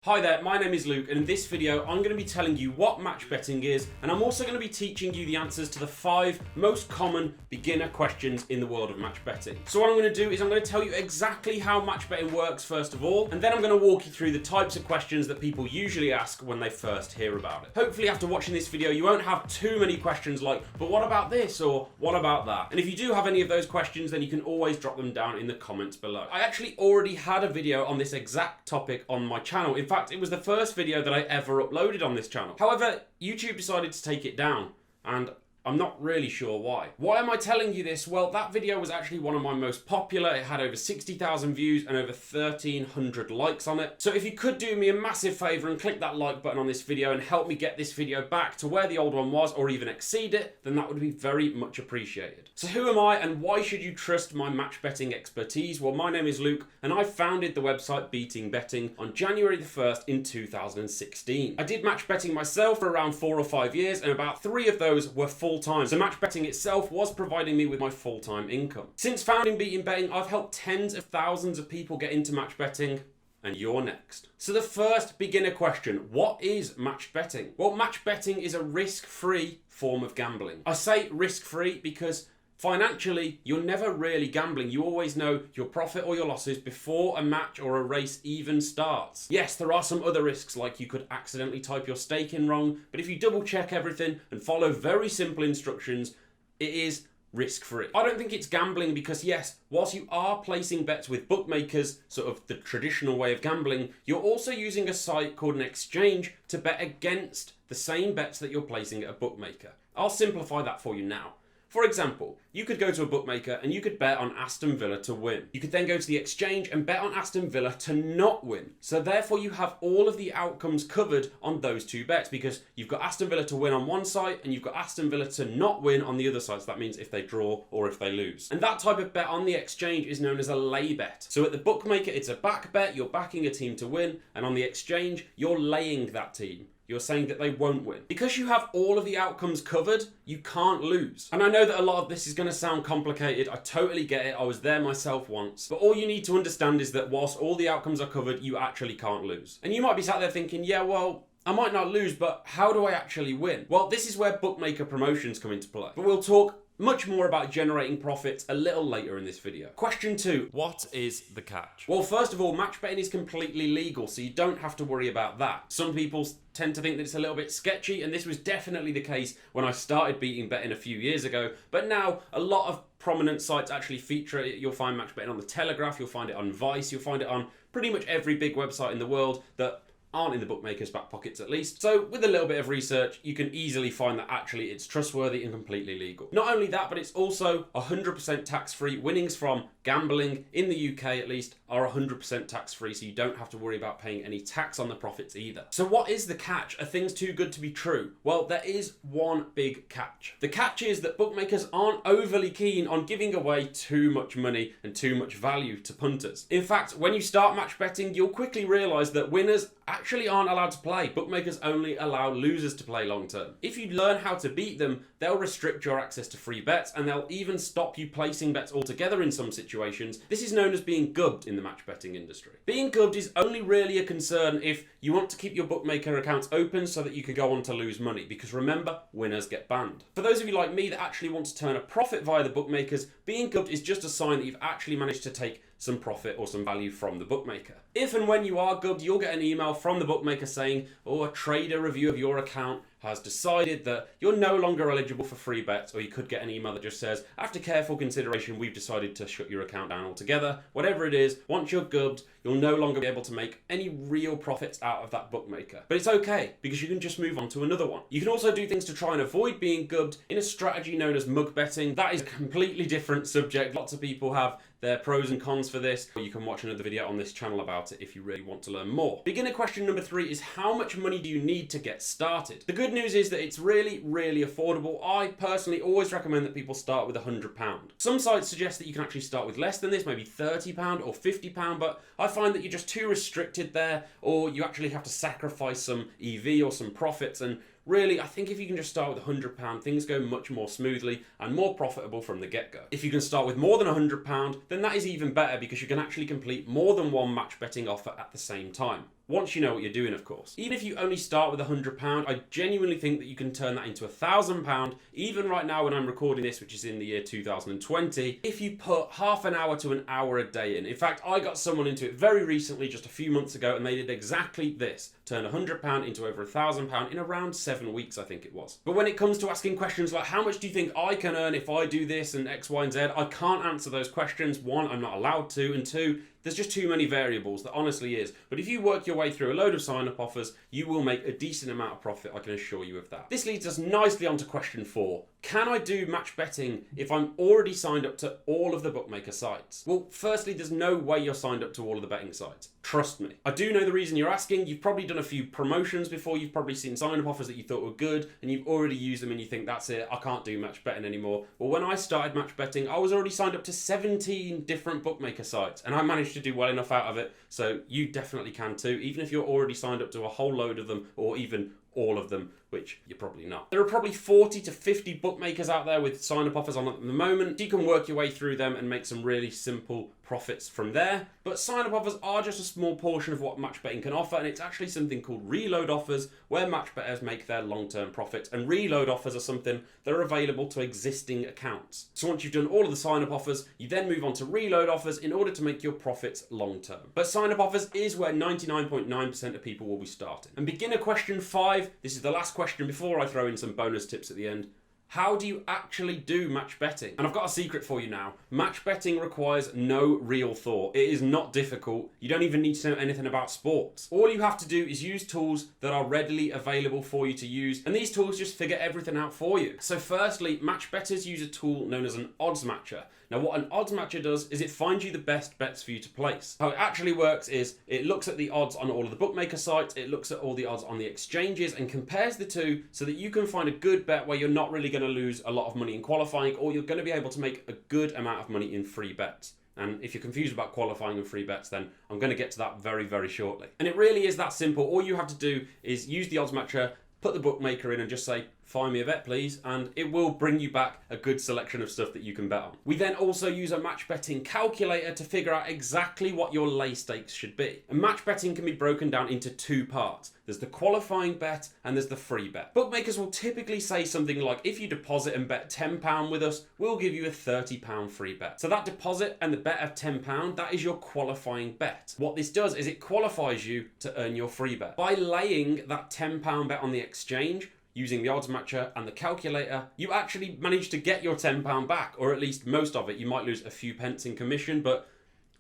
Hi there, my name is Luke, and in this video I'm going to be telling you what match betting is, and I'm also going to be teaching you the answers to the 5 most common beginner questions in the world of match betting. So what I'm going to do is I'm going to tell you exactly how match betting works first of all, and then I'm going to walk you through the types of questions that people usually ask when they first hear about it. Hopefully after watching this video you won't have too many questions like, but what about this, or what about that? And if you do have any of those questions, then you can always drop them down in the comments below. I actually already had a video on this exact topic on my channel. In fact, it was the first video that I ever uploaded on this channel. However, YouTube decided to take it down, and I'm not really sure why. Why am I telling you this? Well, that video was actually one of my most popular. It had over 60,000 views and over 1,300 likes on it. So if you could do me a massive favor and click that like button on this video and help me get this video back to where the old one was, or even exceed it, then that would be very much appreciated. So who am I and why should you trust my match betting expertise? Well, my name is Luke and I founded the website Beating Betting on January the 1st in 2016. I did match betting myself for around 4 or 5 years, and about 3 of those were full-time. So match betting itself was providing me with my full-time income. Since founding Beating Betting, I've helped tens of thousands of people get into match betting, and you're next. So the first beginner question, what is match betting? Well, match betting is a risk-free form of gambling. I say risk-free because financially, you're never really gambling. You always know your profit or your losses before a match or a race even starts. Yes, there are some other risks, like you could accidentally type your stake in wrong, but if you double check everything and follow very simple instructions, it is risk-free. I don't think it's gambling because yes, whilst you are placing bets with bookmakers, sort of the traditional way of gambling, you're also using a site called an exchange to bet against the same bets that you're placing at a bookmaker. I'll simplify that for you now. For example, you could go to a bookmaker and you could bet on Aston Villa to win. You could then go to the exchange and bet on Aston Villa to not win. So therefore you have all of the outcomes covered on those 2 bets because you've got Aston Villa to win on one site and you've got Aston Villa to not win on the other side. So that means if they draw or if they lose. And that type of bet on the exchange is known as a lay bet. So at the bookmaker, it's a back bet. You're backing a team to win. And on the exchange, you're laying that team. You're saying that they won't win. Because you have all of the outcomes covered, you can't lose. And I know that a lot of this is going to sound complicated. I totally get it. I was there myself once. But all you need to understand is that whilst all the outcomes are covered, you actually can't lose. And you might be sat there thinking, yeah, well, I might not lose, but how do I actually win? Well, this is where bookmaker promotions come into play. But we'll talk much more about generating profits a little later in this video. Question 2, what is the catch? Well, first of all, match betting is completely legal, so you don't have to worry about that. Some people tend to think that it's a little bit sketchy, and this was definitely the case when I started Beating Betting a few years ago, but now a lot of prominent sites actually feature it. You'll find match betting on The Telegraph, you'll find it on Vice, you'll find it on pretty much every big website in the world that aren't in the bookmakers' back pockets at least. So with a little bit of research, you can easily find that actually it's trustworthy and completely legal. Not only that, but it's also 100% tax-free. Winnings from gambling in the UK at least are 100% tax-free, so you don't have to worry about paying any tax on the profits either. So what is the catch? Are things too good to be true? Well, there is one big catch. The catch is that bookmakers aren't overly keen on giving away too much money and too much value to punters. In fact, when you start match betting, you'll quickly realise that winners actually aren't allowed to play. Bookmakers only allow losers to play long term. If you learn how to beat them, they'll restrict your access to free bets, and they'll even stop you placing bets altogether in some situations. This is known as being gubbed in the match betting industry. Being gubbed is only really a concern if you want to keep your bookmaker accounts open so that you can go on to lose money, because remember, winners get banned. For those of you like me that actually want to turn a profit via the bookmakers, being gubbed is just a sign that you've actually managed to take some profit or some value from the bookmaker. If and when you are gubbed, you'll get an email from the bookmaker saying, oh, a trader review of your account has decided that you're no longer eligible for free bets, or you could get an email that just says, after careful consideration, we've decided to shut your account down altogether. Whatever it is, once you're gubbed, you'll no longer be able to make any real profits out of that bookmaker. But it's okay, because you can just move on to another one. You can also do things to try and avoid being gubbed in a strategy known as mug betting. That is a completely different subject. Lots of people have their pros and cons for this. You can watch another video on this channel about it if you really want to learn more. Beginner question number 3 is how much money do you need to get started? The good news is that it's really, really affordable. I personally always recommend that people start with £100. Some sites suggest that you can actually start with less than this, maybe £30 or £50, but I find that you're just too restricted there, or you actually have to sacrifice some EV or some profits, and really, I think if you can just start with £100, things go much more smoothly and more profitable from the get-go. If you can start with more than £100, then that is even better because you can actually complete more than one match betting offer at the same time. Once you know what you're doing, of course. Even if you only start with £100, I genuinely think that you can turn that into £1,000, even right now when I'm recording this, which is in the year 2020, if you put half an hour to an hour a day in. In fact, I got someone into it very recently, just a few months ago, and they did exactly this. Turn £100 into over £1,000 in around 7 weeks, I think it was. But when it comes to asking questions like, how much do you think I can earn if I do this and X, Y, and Z, I can't answer those questions. One, I'm not allowed to, and two, there's just too many variables, there honestly is. But if you work your way through a load of sign-up offers, you will make a decent amount of profit, I can assure you of that. This leads us nicely on to question 4. Can I do match betting if I'm already signed up to all of the bookmaker sites? Well, firstly, there's no way you're signed up to all of the betting sites. Trust me. I do know the reason you're asking. You've probably done a few promotions before. You've probably seen sign-up offers that you thought were good, and you've already used them and you think, that's it, I can't do match betting anymore. Well, when I started match betting, I was already signed up to 17 different bookmaker sites, and I managed to do well enough out of it, so you definitely can too, even if you're already signed up to a whole load of them, or even all of them, which you're probably not. There are probably 40 to 50 bookmakers out there with sign-up offers on at the moment. You can work your way through them and make some really simple profits from there. But sign-up offers are just a small portion of what match betting can offer, and it's actually something called reload offers, where match bettors make their long-term profits. And reload offers are something that are available to existing accounts. So once you've done all of the sign-up offers, you then move on to reload offers in order to make your profits long-term. But sign-up offers is where 99.9% of people will be starting. And beginner question 5, this is the last question before I throw in some bonus tips at the end. How do you actually do match betting? And I've got a secret for you now. Match betting requires no real thought. It is not difficult. You don't even need to know anything about sports. All you have to do is use tools that are readily available for you to use, and these tools just figure everything out for you. So firstly, match bettors use a tool known as an odds matcher. Now what an odds matcher does is it finds you the best bets for you to place. How it actually works is it looks at the odds on all of the bookmaker sites, it looks at all the odds on the exchanges and compares the two so that you can find a good bet where you're not really going to lose a lot of money in qualifying, or you're going to be able to make a good amount of money in free bets. And if you're confused about qualifying and free bets, then I'm going to get to that very, very shortly. And it really is that simple. All you have to do is use the odds matcher, put the bookmaker in and just say, find me a bet please, and it will bring you back a good selection of stuff that you can bet on. We then also use a match betting calculator to figure out exactly what your lay stakes should be. And match betting can be broken down into two parts. There's the qualifying bet and there's the free bet. Bookmakers will typically say something like, if you deposit and bet £10 with us, we'll give you a £30 free bet. So that deposit and the bet of £10, that is your qualifying bet. What this does is it qualifies you to earn your free bet. By laying that £10 bet on the exchange, using the odds matcher and the calculator, you actually manage to get your £10 back, or at least most of it. You might lose a few pence in commission, but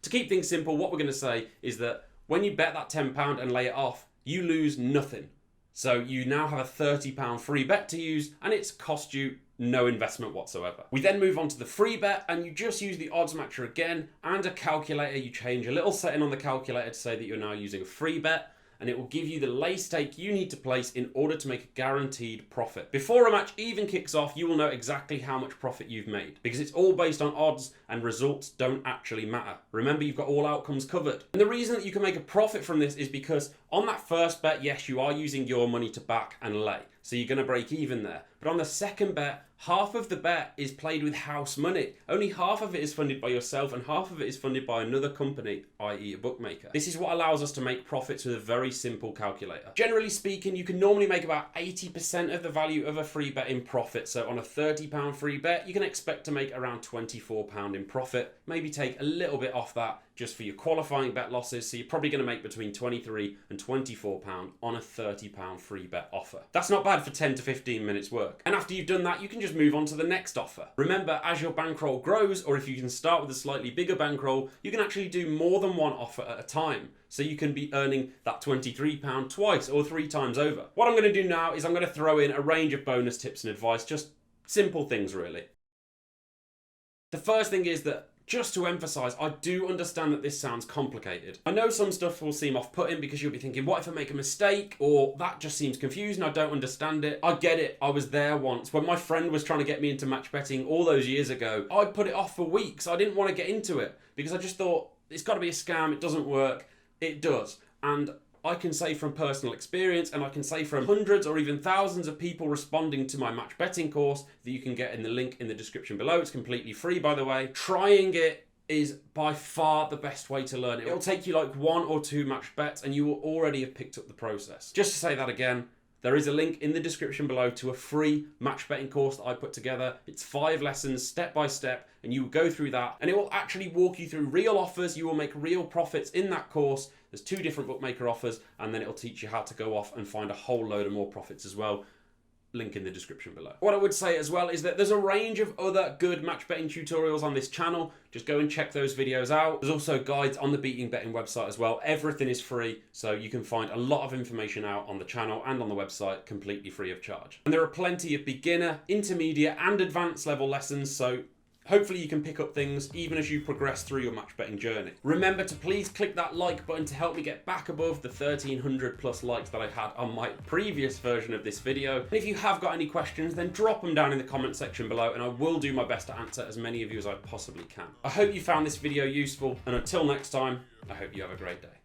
to keep things simple, what we're going to say is that when you bet that £10 and lay it off, you lose nothing. So you now have a £30 free bet to use, and it's cost you no investment whatsoever. We then move on to the free bet, and you just use the odds matcher again and a calculator. You change a little setting on the calculator to say that you're now using a free bet, and it will give you the lay stake you need to place in order to make a guaranteed profit. Before a match even kicks off, you will know exactly how much profit you've made, because it's all based on odds and results don't actually matter. Remember, you've got all outcomes covered. And the reason that you can make a profit from this is because on that first bet, yes, you are using your money to back and lay, so you're going to break even there. But on the second bet, half of the bet is played with house money. Only half of it is funded by yourself and half of it is funded by another company, i.e. a bookmaker. This is what allows us to make profits with a very simple calculator. Generally speaking, you can normally make about 80% of the value of a free bet in profit. So on a £30 free bet, you can expect to make around £24 in profit. Maybe take a little bit off that just for your qualifying bet losses. So you're probably going to make between £23 and £24 on a £30 free bet offer. That's not bad for 10 to 15 minutes work. And after you've done that, you can just move on to the next offer. Remember, as your bankroll grows, or if you can start with a slightly bigger bankroll, you can actually do more than one offer at a time. So you can be earning that £23 twice or 3 times over. What I'm going to do now is I'm going to throw in a range of bonus tips and advice, just simple things really. The first thing is that, just to emphasize, I do understand that this sounds complicated. I know some stuff will seem off-putting because you'll be thinking, what if I make a mistake? Or that just seems confusing, I don't understand it. I get it, I was there once. When my friend was trying to get me into match betting all those years ago, I put it off for weeks. I didn't want to get into it because I just thought, it's got to be a scam, it doesn't work. It does. And I can say from personal experience, and I can say from hundreds or even thousands of people responding to my match betting course that you can get in the link in the description below. It's completely free, by the way. Trying it is by far the best way to learn it. It'll take you like 1 or 2 match bets and you will already have picked up the process. Just to say that again, there is a link in the description below to a free match betting course that I put together. It's 5 lessons step by step, and you will go through that and it will actually walk you through real offers. You will make real profits in that course. There's 2 different bookmaker offers, and then it'll teach you how to go off and find a whole load of more profits as well. Link in the description below. What I would say as well is that there's a range of other good match betting tutorials on this channel. Just go and check those videos out. There's also guides on the Beating Betting website as well. Everything is free, so you can find a lot of information out on the channel and on the website completely free of charge. And there are plenty of beginner, intermediate and advanced level lessons, so hopefully you can pick up things even as you progress through your match betting journey. Remember to please click that like button to help me get back above the 1,300 plus likes that I had on my previous version of this video. And if you have got any questions, then drop them down in the comment section below and I will do my best to answer as many of you as I possibly can. I hope you found this video useful, and until next time, I hope you have a great day.